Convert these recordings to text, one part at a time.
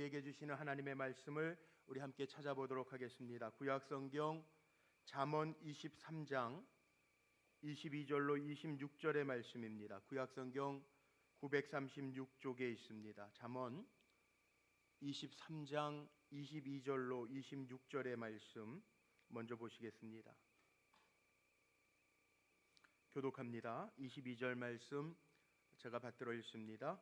우리에게 주시는 하나님의 말씀을 우리 함께 찾아보도록 하겠습니다. 구약성경 잠언 23장 22절로 26절의 말씀입니다. 구약성경 936쪽에 있습니다. 잠언 23장 22절로 26절의 말씀 먼저 보시겠습니다. 교독합니다. 22절 말씀 제가 받들어 읽습니다.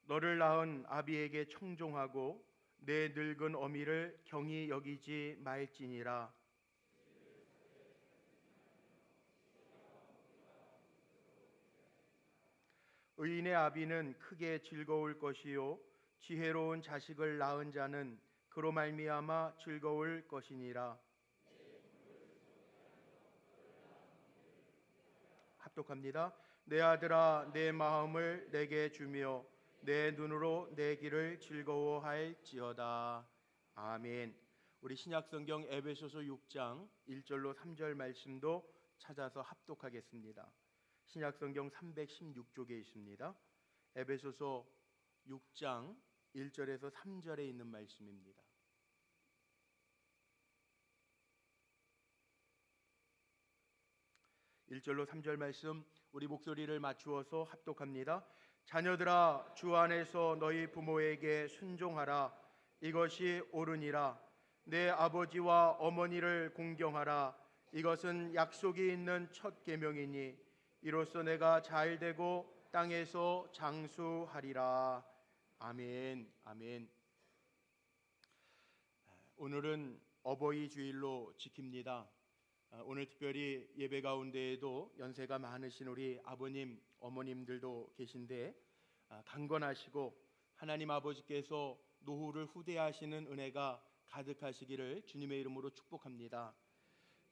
너를 낳은 아비에게 청종하고 내 늙은 어미를 경히 여기지 말지니라. 의인의 아비는 크게 즐거울 것이요 지혜로운 자식을 낳은 자는 그로 말미암아 즐거울 것이니라. 합독합니다. 내 아들아 내 마음을 내게 주며 내 눈으로 내 길을 즐거워할지어다. 아멘. 우리 신약성경 에베소서 6장 1절로 3절 말씀도 찾아서 합독하겠습니다. 신약성경 316쪽에 있습니다. 에베소서 6장 1절에서 3절에 있는 말씀입니다. (1절로) 3절 말씀 우리 목소리를 맞추어서 합독합니다. 자녀들아 주 안에서 너희 부모에게 순종하라. 이것이 옳으니라. 내 아버지와 어머니를 공경하라. 이것은 약속이 있는 첫 계명이니 이로써 내가 잘되고 땅에서 장수하리라. 아멘. 아멘. 오늘은 어버이 주일로 지킵니다. 오늘 특별히 예배 가운데에도 연세가 많으신 우리 아버님, 어머님들도 계신데 강건하시고 하나님 아버지께서 노후를 후대하시는 은혜가 가득하시기를 주님의 이름으로 축복합니다.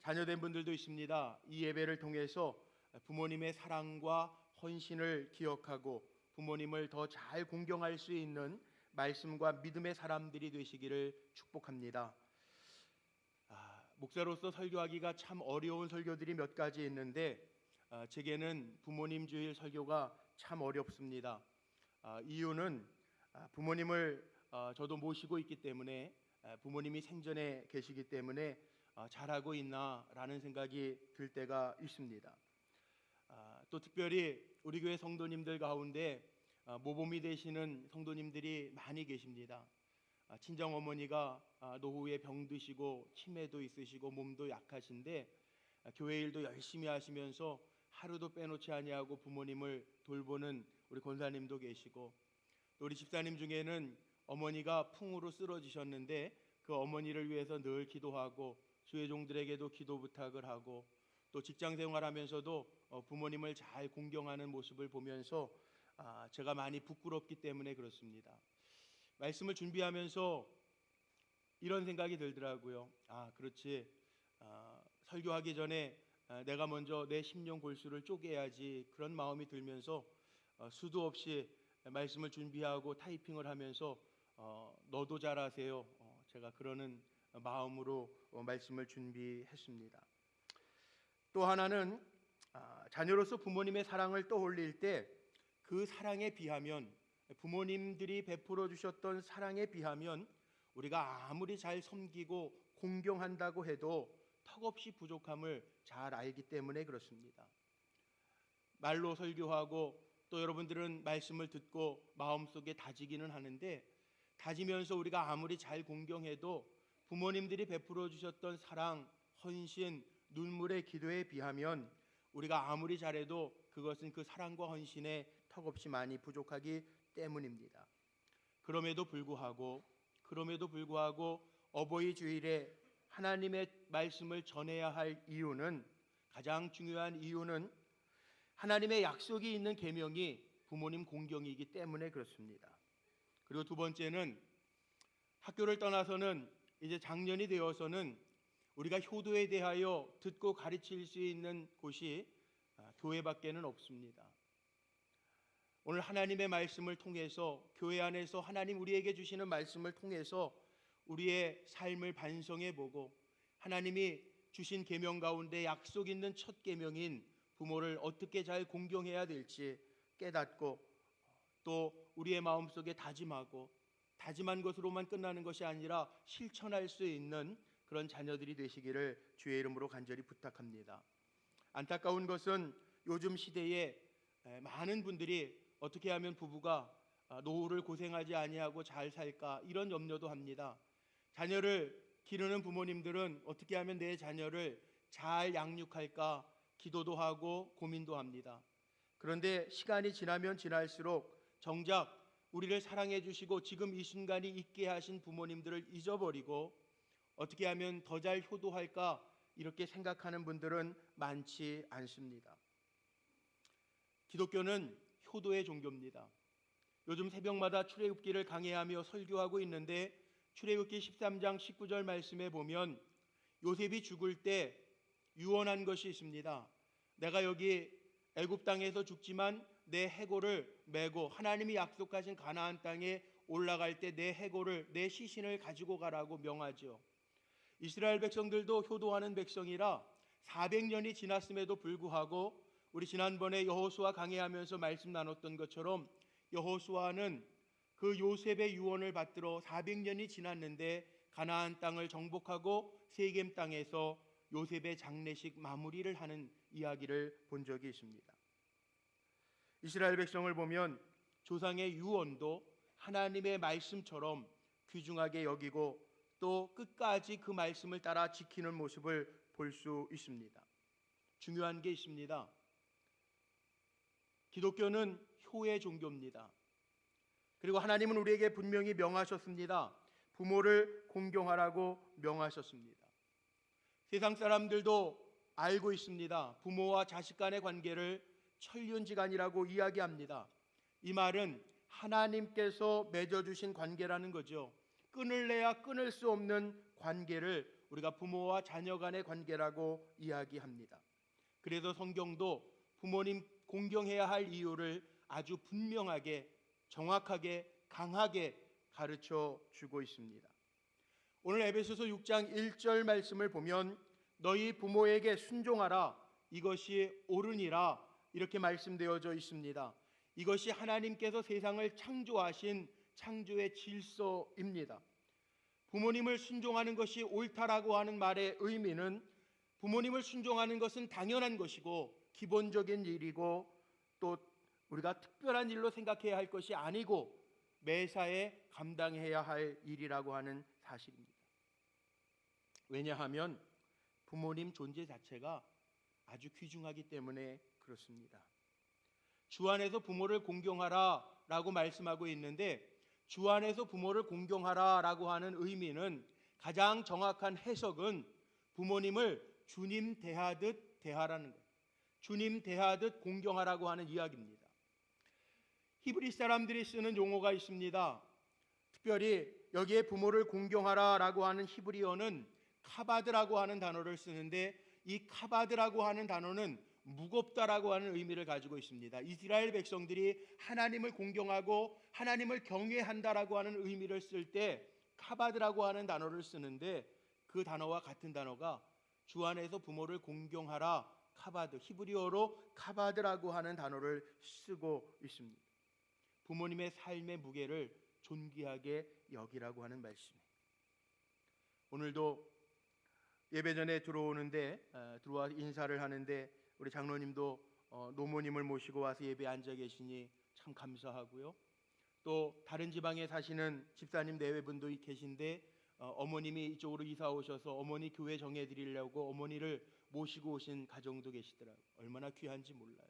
자녀된 분들도 있습니다. 이 예배를 통해서 부모님의 사랑과 헌신을 기억하고 부모님을 더 잘 공경할 수 있는 말씀과 믿음의 사람들이 되시기를 축복합니다. 목사로서 설교하기가 참 어려운 설교들이 몇 가지 있는데 제게는 부모님 주일 설교가 참 어렵습니다. 이유는 부모님을 저도 모시고 있기 때문에 부모님이 생전에 계시기 때문에 잘하고 있나라는 생각이 들 때가 있습니다. 또 특별히 우리 교회 성도님들 가운데 모범이 되시는 성도님들이 많이 계십니다. 친정 어머니가 노후에 병드시고 치매도 있으시고 몸도 약하신데 교회 일도 열심히 하시면서 하루도 빼놓지 아니하고 부모님을 돌보는 우리 권사님도 계시고 또 우리 집사님 중에는 어머니가 풍으로 쓰러지셨는데 그 어머니를 위해서 늘 기도하고 주의 종들에게도 기도 부탁을 하고 또 직장 생활하면서도 부모님을 잘 공경하는 모습을 보면서 제가 많이 부끄럽기 때문에 그렇습니다. 말씀을 준비하면서 이런 생각이 들더라고요. 그렇지. 설교하기 전에 내가 먼저 내 심령 골수를 쪼개야지 그런 마음이 들면서 수도 없이 말씀을 준비하고 타이핑을 하면서 너도 잘하세요. 제가 그러는 마음으로 말씀을 준비했습니다. 또 하나는 자녀로서 부모님의 사랑을 떠올릴 때 그 사랑에 비하면 부모님들이 베풀어 주셨던 사랑에 비하면 우리가 아무리 잘 섬기고 공경한다고 해도 턱없이 부족함을 잘 알기 때문에 그렇습니다. 말로 설교하고 또 여러분들은 말씀을 듣고 마음속에 다지기는 하는데 다지면서 우리가 아무리 잘 공경해도 부모님들이 베풀어 주셨던 사랑, 헌신, 눈물의 기도에 비하면 우리가 아무리 잘해도 그것은 그 사랑과 헌신에 턱없이 많이 부족하기 때문입니다. 그럼에도 불구하고 어버이 주일에 하나님의 말씀을 전해야 할 이유는 가장 중요한 이유는 하나님의 약속이 있는 계명이 부모님 공경이기 때문에 그렇습니다. 그리고 두 번째는 학교를 떠나서는 이제 장년이 되어서는 우리가 효도에 대하여 듣고 가르칠 수 있는 곳이 교회밖에는 없습니다. 오늘 하나님의 말씀을 통해서 교회 안에서 하나님 우리에게 주시는 말씀을 통해서 우리의 삶을 반성해 보고 하나님이 주신 계명 가운데 약속 있는 첫 계명인 부모를 어떻게 잘 공경해야 될지 깨닫고 또 우리의 마음속에 다짐하고 다짐한 것으로만 끝나는 것이 아니라 실천할 수 있는 그런 자녀들이 되시기를 주의 이름으로 간절히 부탁합니다. 안타까운 것은 요즘 시대에 많은 분들이 어떻게 하면 부부가 노후를 고생하지 아니하고 잘 살까 이런 염려도 합니다. 자녀를 기르는 부모님들은 어떻게 하면 내 자녀를 잘 양육할까 기도도 하고 고민도 합니다. 그런데 시간이 지나면 지날수록 정작 우리를 사랑해 주시고 지금 이 순간이 있게 하신 부모님들을 잊어버리고 어떻게 하면 더 잘 효도할까 이렇게 생각하는 분들은 많지 않습니다. 기독교는 효도의 종교입니다. 요즘 새벽마다 출애굽기를 강해하며 설교하고 있는데 출애굽기 13장 19절 말씀에 보면 요셉이 죽을 때 유언한 것이 있습니다. 내가 여기 애굽 땅에서 죽지만 내 해골을 메고 하나님이 약속하신 가나안 땅에 올라갈 때 내 해골을 내 시신을 가지고 가라고 명하죠. 이스라엘 백성들도 효도하는 백성이라 400년이 지났음에도 불구하고 우리 지난번에 여호수아 강해하면서 말씀 나눴던 것처럼 여호수아는 그 요셉의 유언을 받들어 400년이 지났는데 가나안 땅을 정복하고 세겜 땅에서 요셉의 장례식 마무리를 하는 이야기를 본 적이 있습니다. 이스라엘 백성을 보면 조상의 유언도 하나님의 말씀처럼 귀중하게 여기고 또 끝까지 그 말씀을 따라 지키는 모습을 볼 수 있습니다. 중요한 게 있습니다. 기독교는 효의 종교입니다. 그리고 하나님은 우리에게 분명히 명하셨습니다. 부모를 공경하라고 명하셨습니다. 세상 사람들도 알고 있습니다. 부모와 자식 간의 관계를 천륜지간이라고 이야기합니다. 이 말은 하나님께서 맺어주신 관계라는 거죠. 끊을래야 끊을 수 없는 관계를 우리가 부모와 자녀 간의 관계라고 이야기합니다. 그래서 성경도 부모님 공경해야 할 이유를 아주 분명하게 정확하게 강하게 가르쳐 주고 있습니다. 오늘 에베소서 6장 1절 말씀을 보면 너희 부모에게 순종하라 이것이 옳으니라 이렇게 말씀되어져 있습니다. 이것이 하나님께서 세상을 창조하신 창조의 질서입니다. 부모님을 순종하는 것이 옳다라고 하는 말의 의미는 부모님을 순종하는 것은 당연한 것이고 기본적인 일이고 또 우리가 특별한 일로 생각해야 할 것이 아니고 매사에 감당해야 할 일이라고 하는 사실입니다. 왜냐하면 부모님 존재 자체가 아주 귀중하기 때문에 그렇습니다. 주 안에서 부모를 공경하라라고 말씀하고 있는데 주 안에서 부모를 공경하라라고 하는 의미는 가장 정확한 해석은 부모님을 주님 대하듯 대하라는 것. 주님 대하듯 공경하라고 하는 이야기입니다. 히브리 사람들이 쓰는 용어가 있습니다. 특별히 여기에 부모를 공경하라라고 하는 히브리어는 카바드라고 하는 단어를 쓰는데 이 카바드라고 하는 단어는 무겁다라고 하는 의미를 가지고 있습니다. 이스라엘 백성들이 하나님을 공경하고 하나님을 경외한다라고 하는 의미를 쓸 때 카바드라고 하는 단어를 쓰는데 그 단어와 같은 단어가 주 안에서 부모를 공경하라 카바드 히브리어로 카바드라고 하는 단어를 쓰고 있습니다. 부모님의 삶의 무게를 존귀하게 여기라고 하는 말씀이에요. 오늘도 예배 전에 들어와 인사를 하는데 우리 장로님도 노모님을 모시고 와서 예배에 앉아 계시니 참 감사하고요. 또 다른 지방에 사시는 집사님 내외분도 계신데 어머님이 이쪽으로 이사 오셔서 어머니 교회 정해드리려고 어머니를 모시고 오신 가정도 계시더라고요. 얼마나 귀한지 몰라요.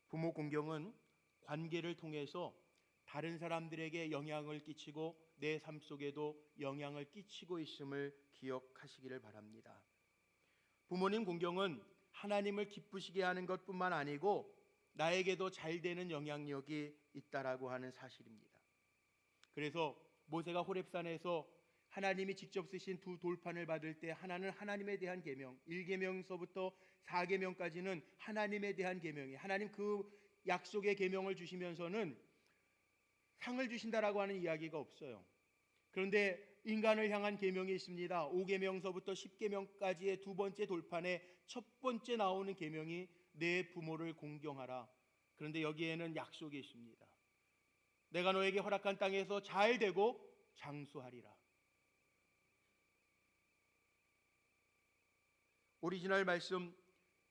부모 공경은 관계를 통해서 다른 사람들에게 영향을 끼치고 내 삶 속에도 영향을 끼치고 있음을 기억하시기를 바랍니다. 부모님 공경은 하나님을 기쁘시게 하는 것뿐만 아니고 나에게도 잘 되는 영향력이 있다라고 하는 사실입니다. 그래서 모세가 호렙산에서 하나님이 직접 쓰신 두 돌판을 받을 때 하나는 하나님에 대한 계명, 1계명서부터 4계명까지는 하나님에 대한 계명이 하나님 그 약속의 계명을 주시면서는 상을 주신다라고 하는 이야기가 없어요. 그런데 인간을 향한 계명이 있습니다. 5계명서부터 10계명까지의 두 번째 돌판에 첫 번째 나오는 계명이 내 부모를 공경하라. 그런데 여기에는 약속이 있습니다. 내가 너에게 허락한 땅에서 잘 되고 장수하리라. 오리지널 말씀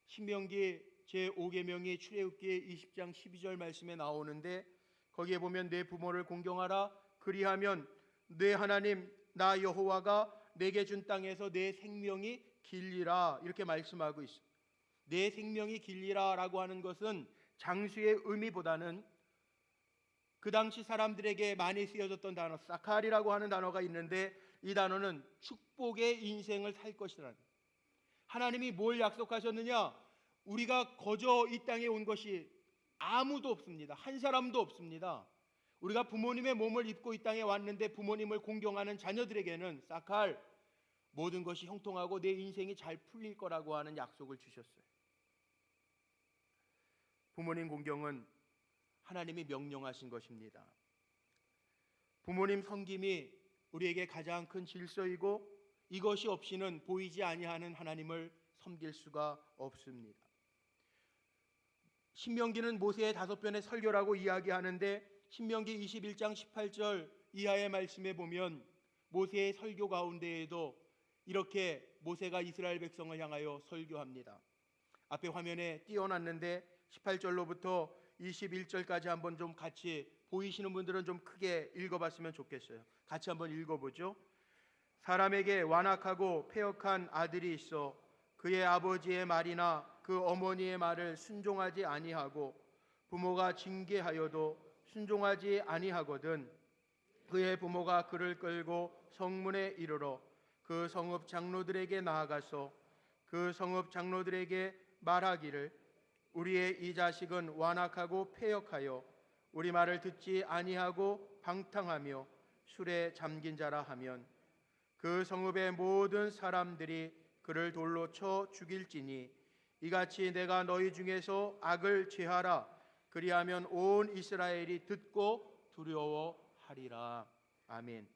신명기 제5계명이 출애굽기 20장 12절 말씀에 나오는데, 거기에 보면 내 부모를 공경하라, 그리하면 내 하나님 나 여호와가 내게 준 땅에서 내 생명이 길리라, 이렇게 말씀하고 있습니다. 내 생명이 길리라 라고 하는 것은 장수의 의미보다는 그 당시 사람들에게 많이 쓰여졌던 단어 사카리라고 하는 단어가 있는데, 이 단어는 축복의 인생을 살 것이라는, 하나님이 뭘 약속하셨느냐? 우리가 거저 이 땅에 온 것이 아무도 없습니다. 한 사람도 없습니다. 우리가 부모님의 몸을 입고 이 땅에 왔는데 부모님을 공경하는 자녀들에게는 사칼, 모든 것이 형통하고 내 인생이 잘 풀릴 거라고 하는 약속을 주셨어요. 부모님 공경은 하나님이 명령하신 것입니다. 부모님 섬김이 우리에게 가장 큰 질서이고, 이것이 없이는 보이지 아니하는 하나님을 섬길 수가 없습니다. 신명기는 모세의 5편의 설교라고 이야기하는데, 신명기 21장 18절 이하의 말씀에 보면 모세의 설교 가운데에도 이렇게 모세가 이스라엘 백성을 향하여 설교합니다. 앞에 화면에 띄워놨는데 18절로부터 21절까지 한번 좀 같이, 보이시는 분들은 좀 크게 읽어봤으면 좋겠어요. 같이 한번 읽어보죠. 사람에게 완악하고 패역한 아들이 있어 그의 아버지의 말이나 그 어머니의 말을 순종하지 아니하고 부모가 징계하여도 순종하지 아니하거든 그의 부모가 그를 끌고 성문에 이르러 그 성읍 장로들에게 나아가서 그 성읍 장로들에게 말하기를 우리의 이 자식은 완악하고 패역하여 우리 말을 듣지 아니하고 방탕하며 술에 잠긴 자라 하면 그 성읍의 모든 사람들이 그를 돌로 쳐 죽일지니 이같이 내가 너희 중에서 악을 제하라. 그리하면 온 이스라엘이 듣고 두려워하리라. 아멘.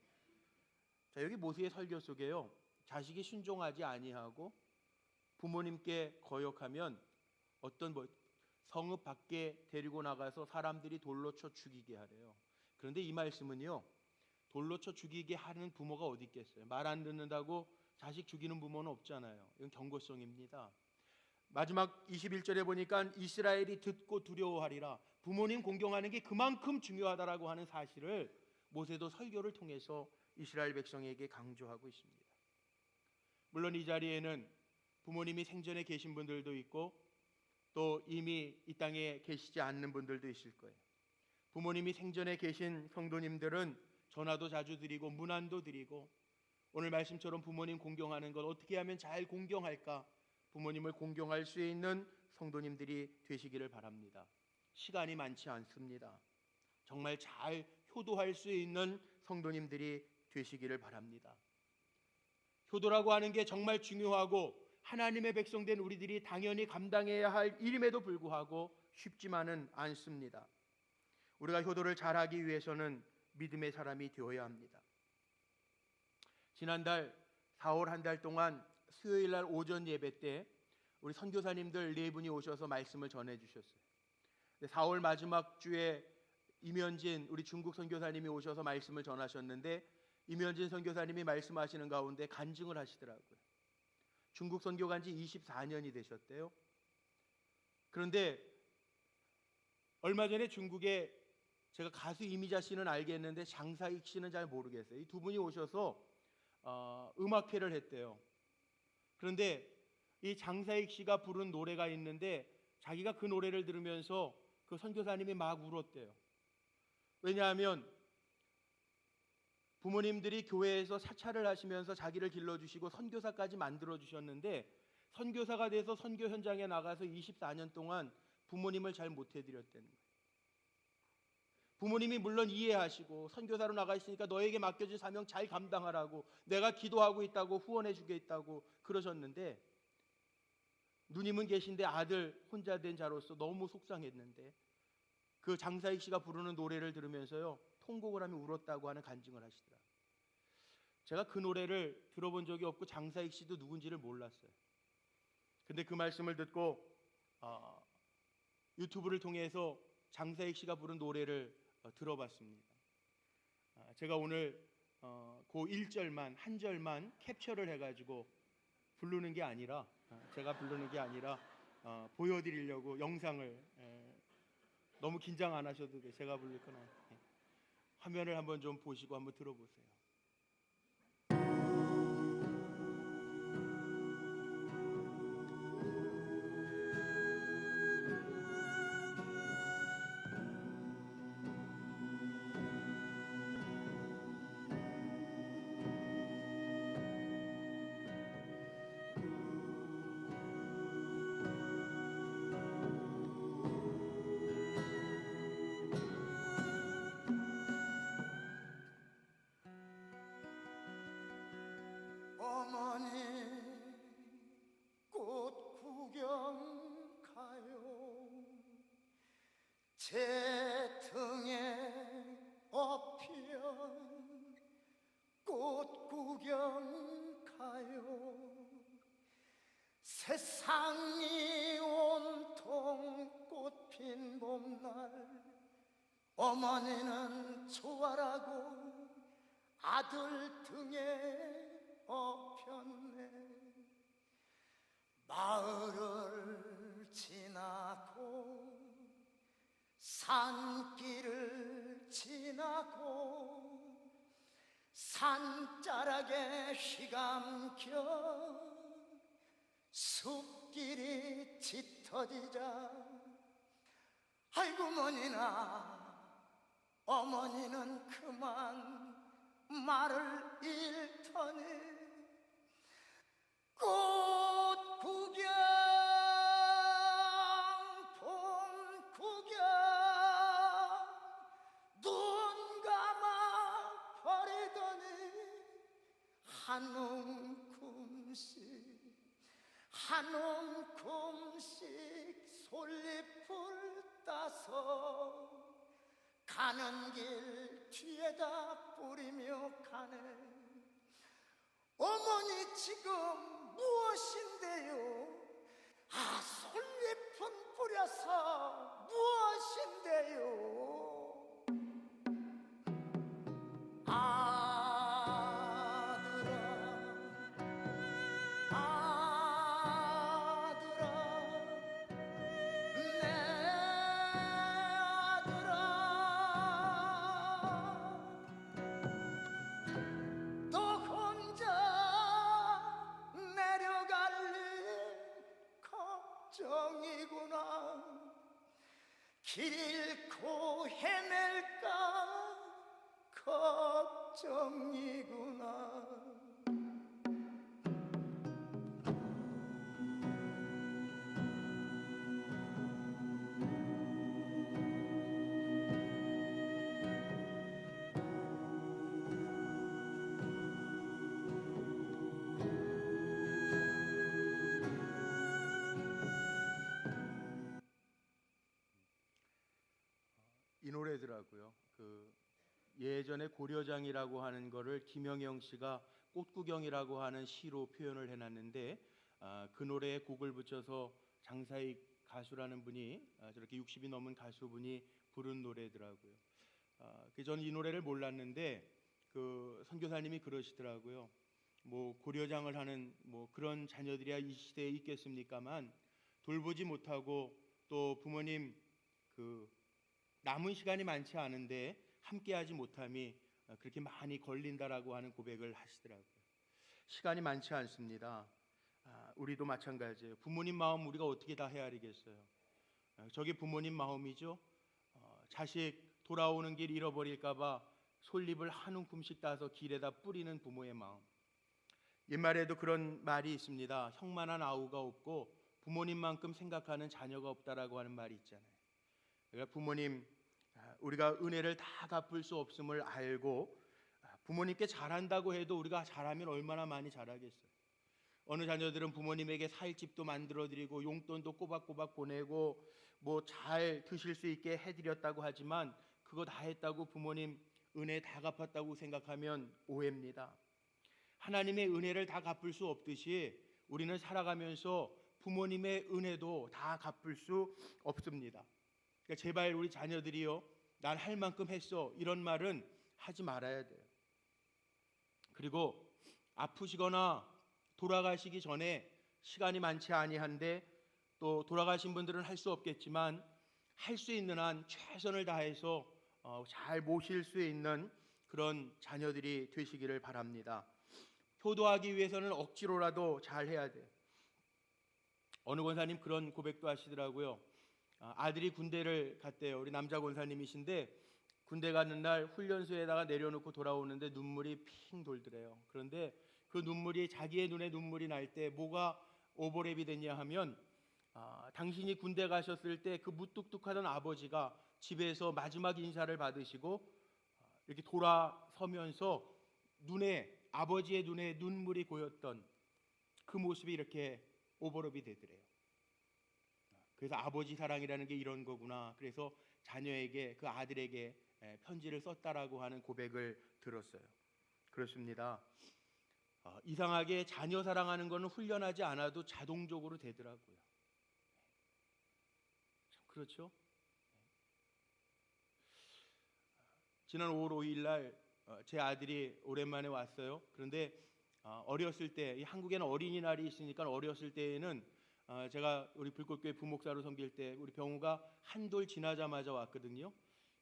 자, 여기 모세의 설교 속에요, 자식이 순종하지 아니하고 부모님께 거역하면 어떤 성읍 밖에 데리고 나가서 사람들이 돌로 쳐 죽이게 하래요. 그런데 이 말씀은요, 돌로 쳐 죽이게 하는 부모가 어디 있겠어요? 말 안 듣는다고 자식 죽이는 부모는 없잖아요. 이건 경고성입니다. 마지막 21절에 보니까 이스라엘이 듣고 두려워하리라. 부모님 공경하는 게 그만큼 중요하다라고 하는 사실을 모세도 설교를 통해서 이스라엘 백성에게 강조하고 있습니다. 물론 이 자리에는 부모님이 생전에 계신 분들도 있고 또 이미 이 땅에 계시지 않는 분들도 있을 거예요. 부모님이 생전에 계신 성도님들은 전화도 자주 드리고 문안도 드리고, 오늘 말씀처럼 부모님 공경하는 것 어떻게 하면 잘 공경할까, 부모님을 공경할 수 있는 성도님들이 되시기를 바랍니다. 시간이 많지 않습니다. 정말 잘 효도할 수 있는 성도님들이 되시기를 바랍니다. 효도라고 하는 게 정말 중요하고 하나님의 백성된 우리들이 당연히 감당해야 할 일임에도 불구하고 쉽지만은 않습니다. 우리가 효도를 잘하기 위해서는 믿음의 사람이 되어야 합니다. 지난달 4월 한 달 동안 수요일 날 오전 예배 때 우리 선교사님들 4분이 오셔서 말씀을 전해 주셨어요. 4월 마지막 주에 임현진 우리 중국 선교사님이 오셔서 말씀을 전하셨는데, 임현진 선교사님이 말씀하시는 가운데 간증을 하시더라고요. 중국 선교 간 지 24년이 되셨대요. 그런데 얼마 전에 중국에, 제가 가수 이미자 씨는 알겠는데 장사익 씨는 잘 모르겠어요. 이 두 분이 오셔서 음악회를 했대요. 그런데 이 장사익 씨가 부른 노래가 있는데 자기가 그 노래를 들으면서 그 선교사님이 막 울었대요. 왜냐하면 부모님들이 교회에서 사찰을 하시면서 자기를 길러주시고 선교사까지 만들어주셨는데, 선교사가 돼서 선교 현장에 나가서 24년 동안 부모님을 잘 못해드렸다는 거예요. 부모님이 물론 이해하시고 선교사로 나가 있으니까 너에게 맡겨진 사명 잘 감당하라고, 내가 기도하고 있다고, 후원해 주겠다고 그러셨는데, 누님은 계신데 아들 혼자 된 자로서 너무 속상했는데 그 장사익 씨가 부르는 노래를 들으면서요, 통곡을 하며 울었다고 하는 간증을 하시더라고요. 제가 그 노래를 들어본 적이 없고 장사익 씨도 누군지를 몰랐어요. 근데 그 말씀을 듣고 유튜브를 통해서 장사익 씨가 부른 노래를 들어봤습니다. 제가 오늘 그 1절만 한 절만 캡처를 해가지고 부르는 게 아니라 제가 부르는 게 아니라 보여드리려고 영상을 너무 긴장 안 하셔도 돼. 제가 부를 건 아니에요. 화면을 한번 좀 보시고 한번 들어보세요. 어머니 꽃 구경 가요. 제 등에 업히면 꽃 구경 가요. 세상이 온통 꽃핀 봄날 어머니는 좋아라고 아들 등에 업혔네. 마을을 지나고 산길을 지나고 산자락에 휘감겨 숲길이 짙어지자 아이고 머니나 어머니는 그만 말을 잃더니 꽃 구경 봄 구경 눈 감아 버리더니 한 움큼씩 솔잎을 따서 가는 길 뒤에다 뿌리며 가네. 어머니 지금 무엇인데요? 아, 솔잎은 뿌려서 무엇인데요? 아들아 아들아 내 아들아 너 혼자 내려갈 일 걱정이구나. 길 잃고 헤맬까 걱정이구나. 이 노래더라고요. 예전에 고려장이라고 하는 거를 김영영 씨가 꽃구경이라고 하는 시로 표현을 해놨는데 그 노래에 곡을 붙여서 장사익 가수라는 분이 저렇게 60이 넘은 가수분이 부른 노래더라고요. 저는 이 노래를 몰랐는데 그 선교사님이 그러시더라고요. 뭐 고려장을 하는 뭐 그런 자녀들이야 이 시대에 있겠습니까만 돌보지 못하고 또 부모님 남은 시간이 많지 않은데 함께하지 못함이 그렇게 많이 걸린다라고 하는 고백을 하시더라고요. 시간이 많지 않습니다. 우리도 마찬가지예요. 부모님 마음 우리가 어떻게 다 헤아리겠어요? 저게 부모님 마음이죠. 자식 돌아오는 길 잃어버릴까봐 솔잎을 한 움큼씩 따서 길에다 뿌리는 부모의 마음. 옛말에도 그런 말이 있습니다. 형만한 아우가 없고 부모님만큼 생각하는 자녀가 없다라고 하는 말이 있잖아요. 그러니까 부모님 우리가 은혜를 다 갚을 수 없음을 알고 부모님께 잘한다고 해도 우리가 잘하면 얼마나 많이 잘하겠어요. 어느 자녀들은 부모님에게 살 집도 만들어드리고 용돈도 꼬박꼬박 보내고 뭐 잘 드실 수 있게 해드렸다고 하지만 그거 다 했다고 부모님 은혜 다 갚았다고 생각하면 오해입니다. 하나님의 은혜를 다 갚을 수 없듯이 우리는 살아가면서 부모님의 은혜도 다 갚을 수 없습니다. 그러니까 제발 우리 자녀들이요, 난 할 만큼 했어, 이런 말은 하지 말아야 돼요. 그리고 아프시거나 돌아가시기 전에 시간이 많지 아니한데, 또 돌아가신 분들은 할 수 없겠지만 할 수 있는 한 최선을 다해서 잘 모실 수 있는 그런 자녀들이 되시기를 바랍니다. 효도하기 위해서는 억지로라도 잘 해야 돼요. 어느 권사님 그런 고백도 하시더라고요. 아들이 군대를 갔대요. 우리 남자 권사님이신데 군대 가는 날 훈련소에다가 내려놓고 돌아오는데 눈물이 핑 돌더래요. 그런데 그 눈물이, 자기의 눈에 눈물이 날 때 뭐가 오버랩이 됐냐 하면, 당신이 군대 가셨을 때 그 무뚝뚝하던 아버지가 집에서 마지막 인사를 받으시고 이렇게 돌아서면서 아버지의 눈에 눈물이 고였던 그 모습이 이렇게 오버랩이 되더래요. 그래서 아버지 사랑이라는 게 이런 거구나. 그래서 자녀에게, 그 아들에게 편지를 썼다라고 하는 고백을 들었어요. 그렇습니다. 이상하게 자녀 사랑하는 거는 훈련하지 않아도 자동적으로 되더라고요. 참 그렇죠? 지난 5월 5일 날 제 아들이 오랜만에 왔어요. 그런데 어렸을 때, 한국에는 어린이날이 있으니까 어렸을 때에는 제가 우리 불꽃교회 부목사로 섬길 때 우리 병우가 한돌 지나자마자 왔거든요.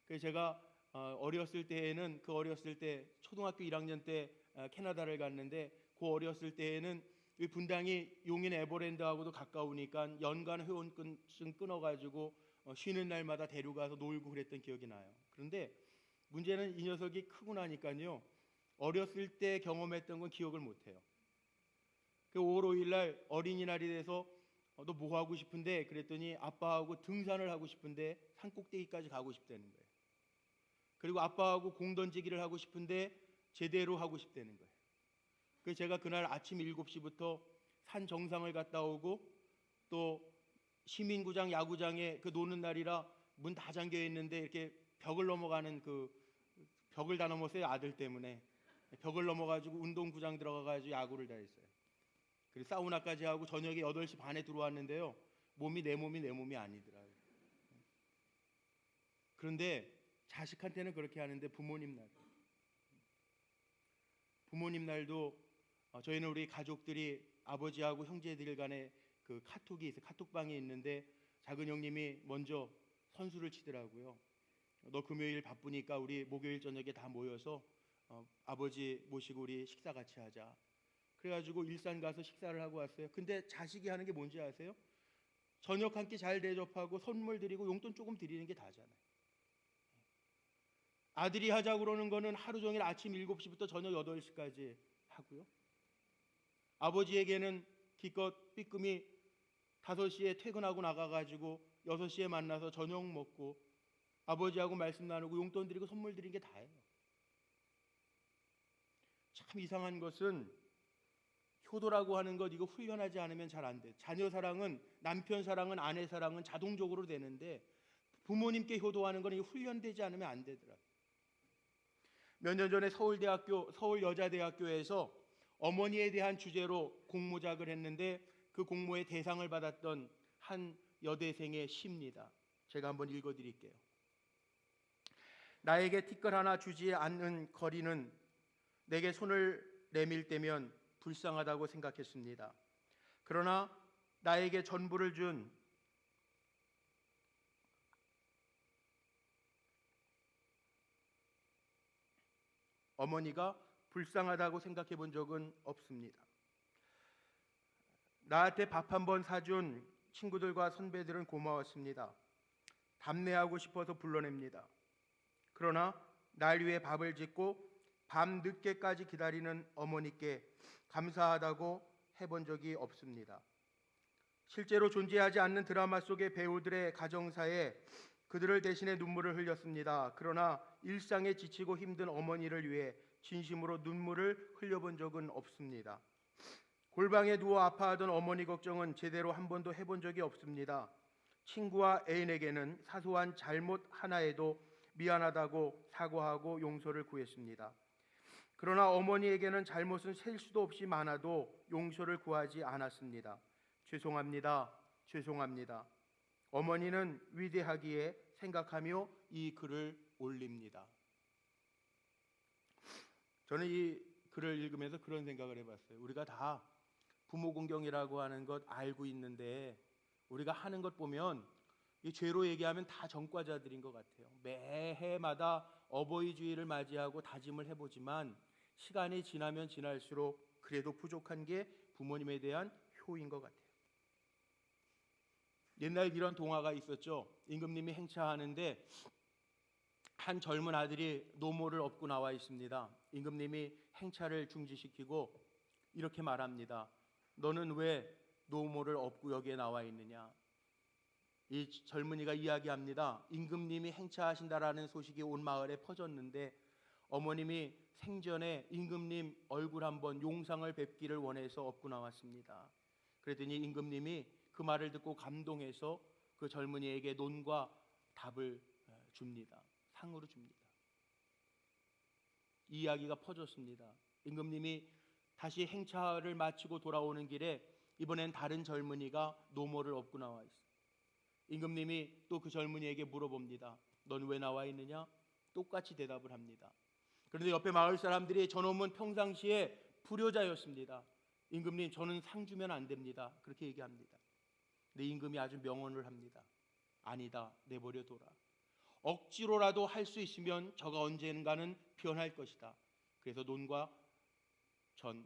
그래서 제가 어렸을 때에는, 그 어렸을 때 초등학교 1학년 때 캐나다를 갔는데, 그 어렸을 때에는 이 분당이 용인 에버랜드하고도 가까우니까 연간 회원증 끊어가지고 쉬는 날마다 데려가서 놀고 그랬던 기억이 나요. 그런데 문제는 이 녀석이 크고 나니까요, 어렸을 때 경험했던 건 기억을 못해요. 그 5월 5일 날 어린이날이 돼서 너 뭐 하고 싶은데? 그랬더니 아빠하고 등산을 하고 싶은데 산꼭대기까지 가고 싶다는 거예요. 그리고 아빠하고 공 던지기를 하고 싶은데 제대로 하고 싶다는 거예요. 그래서 제가 그날 아침 7시부터 산 정상을 갔다 오고, 또 시민구장 야구장에 그 노는 날이라 문 다 잠겨 있는데 이렇게 벽을 넘어가는, 그 벽을 다 넘었어요. 아들 때문에 벽을 넘어가지고 운동구장 들어가가지고 야구를 다 했어요. 그리고 사우나까지 하고 저녁에 8시 반에 들어왔는데요, 내 몸이 아니더라고요. 그런데 자식한테는 그렇게 하는데 부모님 날도 저희는 우리 가족들이 아버지하고 형제들 간에 그 카톡이 있어요. 카톡방이 있는데 작은 형님이 먼저 선수를 치더라고요. 너 금요일 바쁘니까 우리 목요일 저녁에 다 모여서 아버지 모시고 우리 식사 같이 하자. 그래가지고 일산 가서 식사를 하고 왔어요. 근데 자식이 하는 게 뭔지 아세요? 저녁 한 끼 잘 대접하고 선물 드리고 용돈 조금 드리는 게 다잖아요. 아들이 하자고 그러는 거는 하루 종일 아침 7시부터 저녁 8시까지 하고요. 아버지에게는 기껏 삐끔이 5시에 퇴근하고 나가가지고 6시에 만나서 저녁 먹고 아버지하고 말씀 나누고 용돈 드리고 선물 드리는 게 다예요. 참 이상한 것은 효도라고 하는 것, 이거 훈련하지 않으면 잘 안 돼. 자녀 사랑은, 남편 사랑은, 아내 사랑은 자동적으로 되는데 부모님께 효도하는 건 훈련되지 않으면 안 되더라고요. 몇 년 전에 서울여자대학교에서 어머니에 대한 주제로 공모작을 했는데 그 공모의 대상을 받았던 한 여대생의 시입니다. 제가 한번 읽어드릴게요. 나에게 티끌 하나 주지 않는 거리는 내게 손을 내밀 때면 불쌍하다고 생각했습니다. 그러나 나에게 전부를 준 어머니가 불쌍하다고 생각해 본 적은 없습니다. 나한테 밥 한 번 사준 친구들과 선배들은 고마웠습니다. 답례하고 싶어서 불러냅니다. 그러나 날 위해 밥을 짓고 밤 늦게까지 기다리는 어머니께 감사하다고 해본 적이 없습니다. 실제로 존재하지 않는 드라마 속의 배우들의 가정사에 그들을 대신해 눈물을 흘렸습니다. 그러나 일상에 지치고 힘든 어머니를 위해 진심으로 눈물을 흘려본 적은 없습니다. 골방에 누워 아파하던 어머니 걱정은 제대로 한 번도 해본 적이 없습니다. 친구와 애인에게는 사소한 잘못 하나에도 미안하다고 사과하고 용서를 구했습니다. 그러나 어머니에게는 잘못은 셀 수도 없이 많아도 용서를 구하지 않았습니다. 죄송합니다. 죄송합니다. 어머니는 위대하기에 생각하며 이 글을 올립니다. 저는 이 글을 읽으면서 그런 생각을 해봤어요. 우리가 다 부모 공경이라고 하는 것 알고 있는데 우리가 하는 것 보면 이 죄로 얘기하면 다 전과자들인 것 같아요. 매해마다 어버이 주일을 맞이하고 다짐을 해보지만 시간이 지나면 지날수록 그래도 부족한 게 부모님에 대한 효인 것 같아요. 옛날 이런 동화가 있었죠. 임금님이 행차하는데 한 젊은 아들이 노모를 업고 나와 있습니다. 임금님이 행차를 중지시키고 이렇게 말합니다. 너는 왜 노모를 업고 여기에 나와 있느냐? 이 젊은이가 이야기합니다. 임금님이 행차하신다라는 소식이 온 마을에 퍼졌는데 어머님이 생전에 임금님 얼굴 한번 용상을 뵙기를 원해서 업고 나왔습니다. 그랬더니 임금님이 그 말을 듣고 감동해서 그 젊은이에게 논과 답을 줍니다. 상으로 줍니다. 이 이야기가 퍼졌습니다. 임금님이 다시 행차를 마치고 돌아오는 길에 이번엔 다른 젊은이가 노모를 업고 나와 있어요. 임금님이 또 그 젊은이에게 물어봅니다. 넌 왜 나와 있느냐? 똑같이 대답을 합니다. 그런데 옆에 마을 사람들이 저놈은 평상시에 불효자였습니다. 임금님, 저는 상 주면 안 됩니다. 그렇게 얘기합니다. 근데 임금이 아주 명언을 합니다. 아니다, 내버려 둬라. 억지로라도 할 수 있으면 저가 언젠가는 변할 것이다. 그래서 논과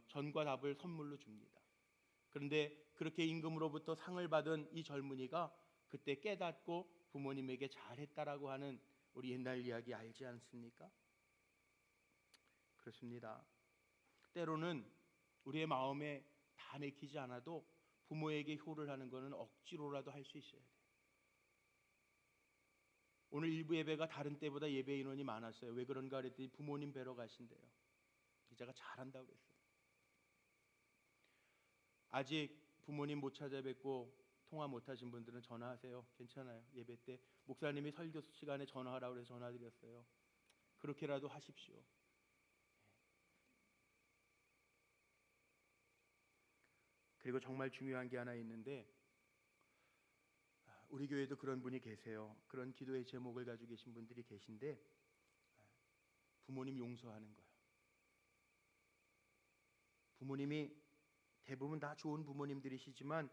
전과 답을 선물로 줍니다. 그런데 그렇게 임금으로부터 상을 받은 이 젊은이가 그때 깨닫고 부모님에게 잘했다라고 하는 우리 옛날 이야기 알지 않습니까? 그렇습니다. 때로는 우리의 마음에 다 내키지 않아도 부모에게 효를 하는 것은 억지로라도 할 수 있어야 돼요. 오늘 일부 예배가 다른 때보다 예배 인원이 많았어요. 왜 그런가 그랬더니 부모님 뵈러 가신대요. 기자가 잘한다고 그랬어요. 아직 부모님 못 찾아뵙고 통화 못 하신 분들은 전화하세요. 괜찮아요. 예배 때 목사님이 설교 시간에 전화하라고 해서 전화드렸어요. 그렇게라도 하십시오. 그리고 정말 중요한 게 하나 있는데 우리 교회도 그런 분이 계세요. 그런 기도의 제목을 가지고 계신 분들이 계신데 부모님 용서하는 거예요. 부모님이 대부분 다 좋은 부모님들이시지만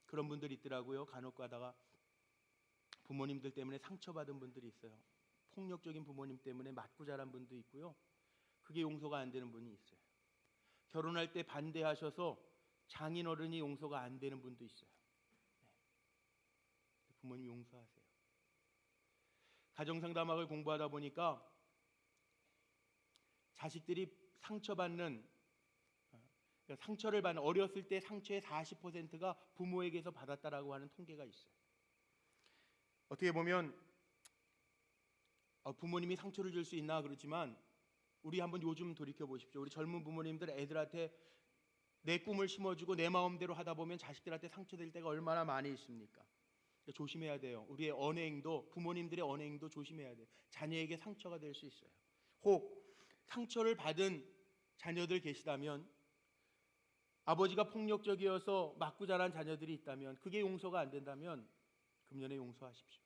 그런 분들이 있더라고요. 간혹 가다가 부모님들 때문에 상처받은 분들이 있어요. 폭력적인 부모님 때문에 맞고 자란 분도 있고요. 그게 용서가 안 되는 분이 있어요. 결혼할 때 반대하셔서 장인어른이 용서가 안 되는 분도 있어요. 부모님 용서하세요. 가정상담학을 공부하다 보니까 자식들이 상처를 받는 어렸을 때 상처의 40%가 부모에게서 받았다라고 하는 통계가 있어요. 어떻게 보면 부모님이 상처를 줄 수 있나 그렇지만 우리 한번 요즘 돌이켜 보십시오. 우리 젊은 부모님들 애들한테 내 꿈을 심어주고 내 마음대로 하다 보면 자식들한테 상처될 때가 얼마나 많이 있습니까? 조심해야 돼요. 우리의 언행도 부모님들의 언행도 조심해야 돼요. 자녀에게 상처가 될 수 있어요. 혹 상처를 받은 자녀들 계시다면 아버지가 폭력적이어서 맞고 자란 자녀들이 있다면 그게 용서가 안 된다면 금년에 용서하십시오.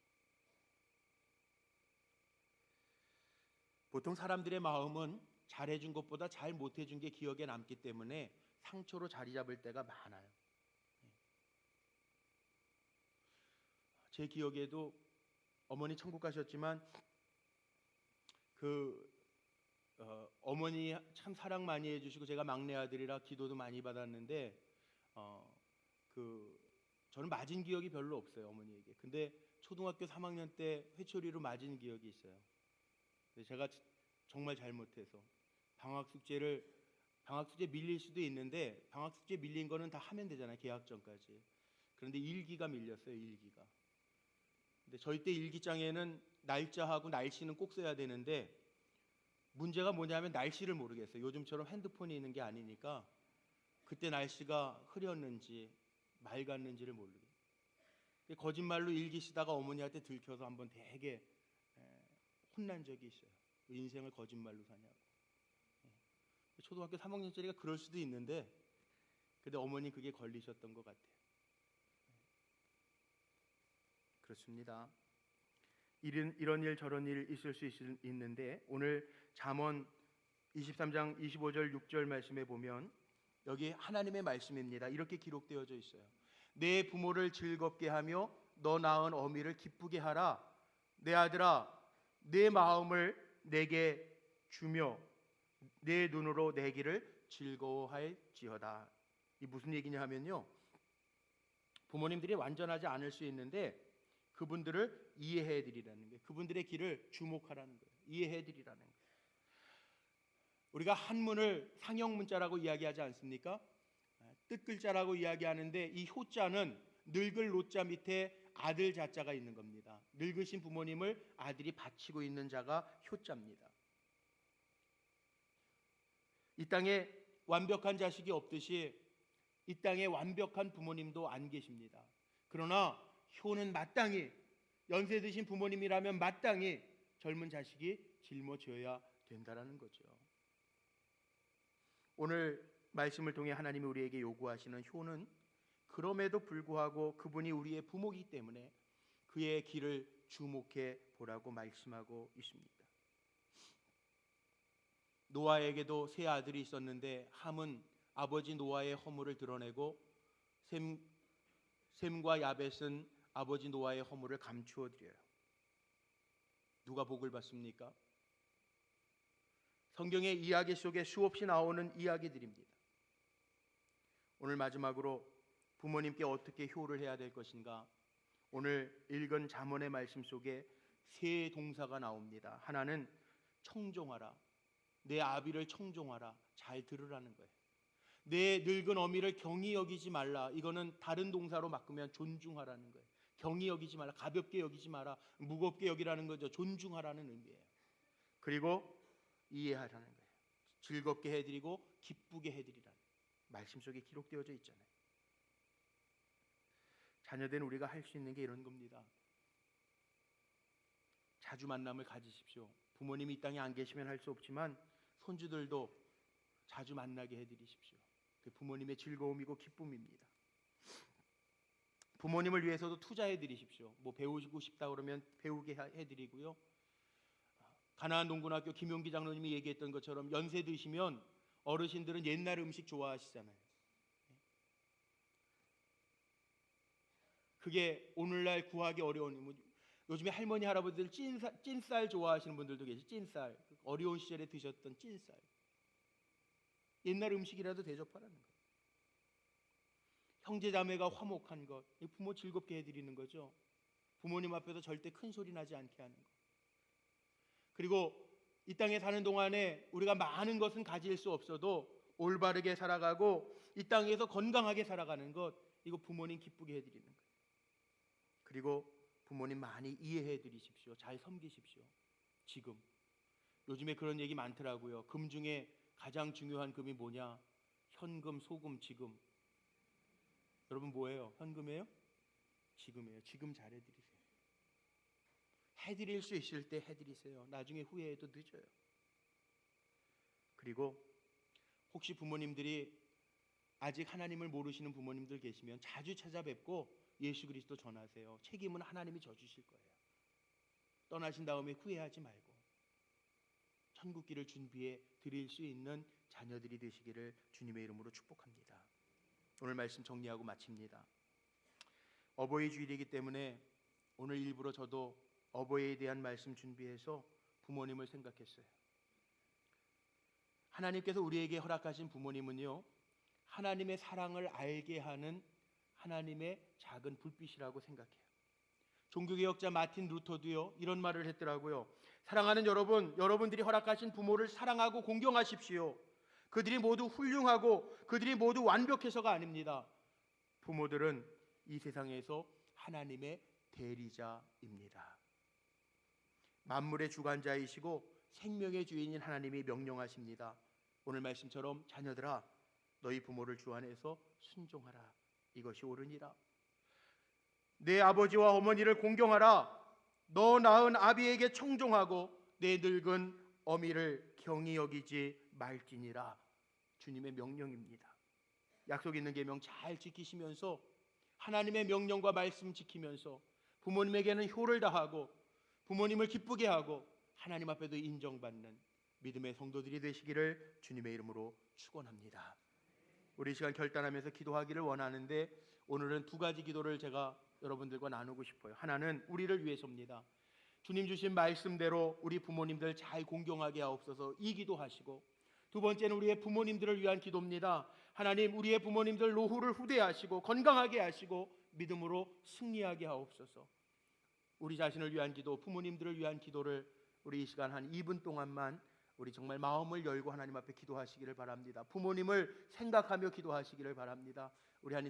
보통 사람들의 마음은 잘해준 것보다 잘 못해준 게 기억에 남기 때문에 상처로 자리 잡을 때가 많아요. 제 기억에도 어머니 천국 가셨지만 어머니 참 사랑 많이 해주시고 제가 막내 아들이라 기도도 많이 받았는데 저는 맞은 기억이 별로 없어요. 어머니에게. 근데 초등학교 3학년 때 회초리로 맞은 기억이 있어요. 제가 정말 잘못해서 방학 숙제 밀릴 수도 있는데 방학 숙제 밀린 거는 다 하면 되잖아요. 개학 전까지. 그런데 일기가 밀렸어요. 일기가. 근데 저희 때 일기장에는 날짜하고 날씨는 꼭 써야 되는데 문제가 뭐냐면 날씨를 모르겠어요. 요즘처럼 핸드폰이 있는 게 아니니까 그때 날씨가 흐렸는지 맑았는지를 모르겠어요. 거짓말로 일기 쓰다가 어머니한테 들켜서 한번 되게 혼난 적이 있어요. 인생을 거짓말로 사냐고. 초등학교 3학년짜리가 그럴 수도 있는데 근데 어머니 그게 걸리셨던 것 같아요. 그렇습니다. 이런 일 저런 일 있을 수 있는데 오늘 잠언 23장 25절 6절 말씀에 보면 여기 하나님의 말씀입니다. 이렇게 기록되어져 있어요. 내 부모를 즐겁게 하며 너 낳은 어미를 기쁘게 하라. 내 아들아, 내 마음을 내게 주며 내 눈으로 내 길을 즐거워할지어다. 이 무슨 얘기냐 하면요, 부모님들이 완전하지 않을 수 있는데 그분들을 이해해 드리라는 거예요. 그분들의 길을 주목하라는 거예요. 이해해 드리라는 거예요. 우리가 한문을 상형 문자라고 이야기하지 않습니까? 뜻 글자라고 이야기하는데 이 효자는 늙을 노자 밑에 아들 자자가 있는 겁니다. 늙으신 부모님을 아들이 바치고 있는 자가 효자입니다. 이 땅에 완벽한 자식이 없듯이 이 땅에 완벽한 부모님도 안 계십니다. 그러나 효는 마땅히, 연세 드신 부모님이라면 마땅히 젊은 자식이 짊어져야 된다라는 거죠. 오늘 말씀을 통해 하나님이 우리에게 요구하시는 효는 그럼에도 불구하고 그분이 우리의 부모이기 때문에 그의 길을 주목해 보라고 말씀하고 있습니다. 노아에게도 세 아들이 있었는데 함은 아버지 노아의 허물을 드러내고 셈과 야벳은 아버지 노아의 허물을 감추어 드려요. 누가 복을 받습니까? 성경의 이야기 속에 수없이 나오는 이야기들입니다. 오늘 마지막으로 부모님께 어떻게 효를 해야 될 것인가? 오늘 읽은 잠언의 말씀 속에 세 동사가 나옵니다. 하나는 청종하라. 내 아비를 청종하라. 잘 들으라는 거예요. 내 늙은 어미를 경히 여기지 말라. 이거는 다른 동사로 바꾸면 존중하라는 거예요. 경히 여기지 말라. 가볍게 여기지 마라. 무겁게 여기라는 거죠. 존중하라는 의미예요. 그리고 이해하라는 거예요. 즐겁게 해드리고 기쁘게 해드리라는 말씀 속에 기록되어져 있잖아요. 자녀된 우리가 할 수 있는 게 이런 겁니다. 자주 만남을 가지십시오. 부모님이 이 땅에 안 계시면 할 수 없지만 손주들도 자주 만나게 해드리십시오. 그 부모님의 즐거움이고 기쁨입니다. 부모님을 위해서도 투자해드리십시오. 뭐 배우시고 싶다 그러면 배우게 해드리고요. 가나안 농군학교 김용기 장로님이 얘기했던 것처럼 연세 드시면 어르신들은 옛날 음식 좋아하시잖아요. 그게 오늘날 구하기 어려운, 요즘에 할머니 할아버지들 찐쌀 좋아하시는 분들도 계시. 찐쌀, 어려운 시절에 드셨던 찐쌀, 옛날 음식이라도 대접하라는 거예요. 형제 자매가 화목한 것, 부모 즐겁게 해드리는 거죠. 부모님 앞에서 절대 큰 소리 나지 않게 하는 것. 그리고 이 땅에 사는 동안에 우리가 많은 것은 가질 수 없어도 올바르게 살아가고 이 땅에서 건강하게 살아가는 것, 이거 부모님 기쁘게 해드리는 거예요. 그리고 부모님 많이 이해해 드리십시오. 잘 섬기십시오. 지금 요즘에 그런 얘기 많더라고요. 금 중에 가장 중요한 금이 뭐냐? 현금, 소금, 지금. 여러분 뭐예요? 현금이에요? 지금이에요. 지금 잘해드리세요. 해드릴 수 있을 때 해드리세요. 나중에 후회해도 늦어요. 그리고 혹시 부모님들이 아직 하나님을 모르시는 부모님들 계시면 자주 찾아뵙고 예수 그리스도 전하세요. 책임은 하나님이 져주실 거예요. 떠나신 다음에 후회하지 말고 천국 길을 준비해 드릴 수 있는 자녀들이 되시기를 주님의 이름으로 축복합니다. 오늘 말씀 정리하고 마칩니다. 어버이 주일이기 때문에 오늘 일부러 저도 어버이에 대한 말씀 준비해서 부모님을 생각했어요. 하나님께서 우리에게 허락하신 부모님은요, 하나님의 사랑을 알게 하는 하나님의 작은 불빛이라고 생각해요. 종교개혁자 마틴 루터도요 이런 말을 했더라고요. 사랑하는 여러분, 여러분들이 허락하신 부모를 사랑하고 공경하십시오. 그들이 모두 훌륭하고 그들이 모두 완벽해서가 아닙니다. 부모들은 이 세상에서 하나님의 대리자입니다. 만물의 주관자이시고 생명의 주인인 하나님이 명령하십니다. 오늘 말씀처럼 자녀들아, 너희 부모를 주 안에서 순종하라. 이것이 옳으니라. 내 아버지와 어머니를 공경하라. 너 낳은 아비에게 청종하고 내 늙은 어미를 경히 여기지 말지니라. 주님의 명령입니다. 약속 있는 계명 잘 지키시면서 하나님의 명령과 말씀 지키면서 부모님에게는 효를 다하고 부모님을 기쁘게 하고 하나님 앞에도 인정받는 믿음의 성도들이 되시기를 주님의 이름으로 축원합니다. 우리 이 시간 결단하면서 기도하기를 원하는데 오늘은 두 가지 기도를 제가 여러분들과 나누고 싶어요. 하나는 우리를 위해서입니다. 주님 주신 말씀대로 우리 부모님들 잘 공경하게 하옵소서, 이 기도하시고, 두 번째는 우리의 부모님들을 위한 기도입니다. 하나님, 우리의 부모님들 노후를 후대하시고 건강하게 하시고 믿음으로 승리하게 하옵소서. 우리 자신을 위한 기도, 부모님들을 위한 기도를 우리 이 시간 한 2분 동안만 우리 정말 마음을 열고 하나님 앞에 기도하시기를 바랍니다. 부모님을 생각하며 기도하시기를 바랍니다. 우리 한